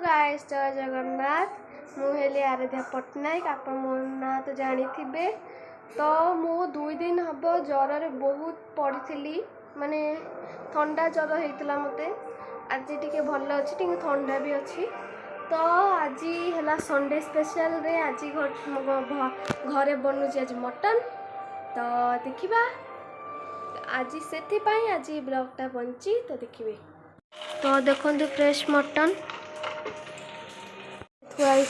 Guys जय जगन्नाथ मुझे आराध्या पट्टनायक आप मो ना तो जानी थे। तो मु 2 दिन हम ज्वर बहुत पड़ी माने ठंडा ज्वर होता मत आज टी भल अच्छी टी ठंडा भी अच्छी। तो आज है संडे स्पेशल रे आज घरे बनूची आज मटन तो देखा आज से आज ब्लॉगटा बनची तो देखिए। तो देखो फ्रेश मटन थुआई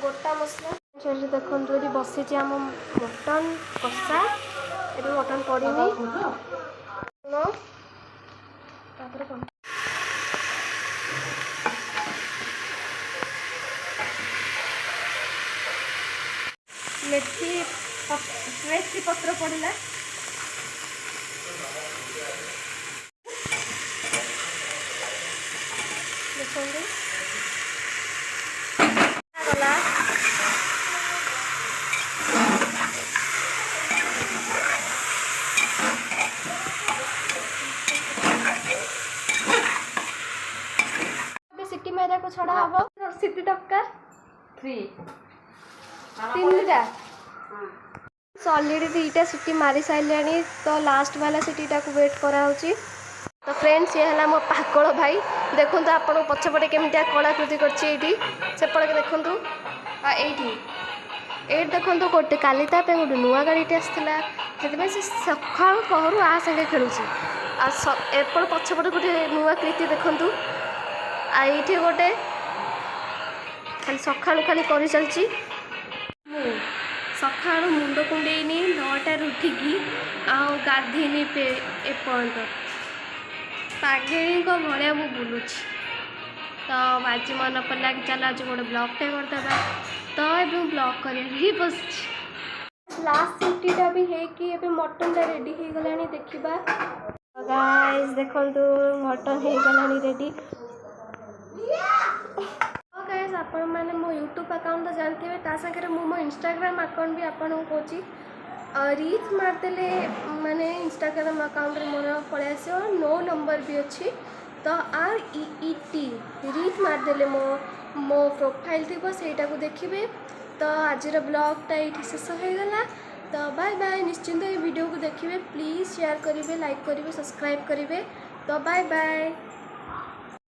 गोटा मसला देखो ये बसी आम मटन कषा ये मटन पड़नी मेथी पत्र पड़ा गला सिटी मेरा को छड़ा हम सिटी टक्कर 3 अलरेडी 2टा सिटी मारी सारे तो लास्ट वाला सिटीटा को वेट कराऊँगी। तो फ्रेंड्स ये है मो पागल भाई देखो आप पछपटे केमी कलाकृति करपटे देखूँ ये देखो गोटे काली गोटे नुआ गाड़ीटे आसाला से सका पहर आ संगे खेलुँ एपट पछपटे गोटे नुआ कृति देखूँ ये गोटे खाली सका खाली कर चलती सका मुंड कुंडेनी 9टार उठिकी गाधीनी एपर्यंत पागेली भाया मु बुलूँ। तो आज मन पड़ा कि चल आज गोटे ब्लॉगटे करदे तो ये ब्लॉग कर बस लास्ट सिटीटा भी है कि मटनटा रेडी हो गलानी देखा। गाइस देखो मटन हो गलानी रेडी। गाइस आपण मैंने मो यूट्यूब अकाउंट तो जानते हैं सागर मो इंस्टाग्राम अकाउंट भी आपको कौची रीच मारदेले माने इंस्टाग्राम अकाउंट रे मोर पड़े आस नो नंबर भी अच्छी। तो REET रीच मारदेले मो प्रोफाइल थी सहीटा को देखिए। तो आज ब्लॉगटा ये शेष हो गला। तो बाय बाय निश्चिंत ये वीडियो को देखिए प्लीज़ शेयर करेंगे लाइक करेंगे सब्सक्राइब करेंगे। तो बाय बाय।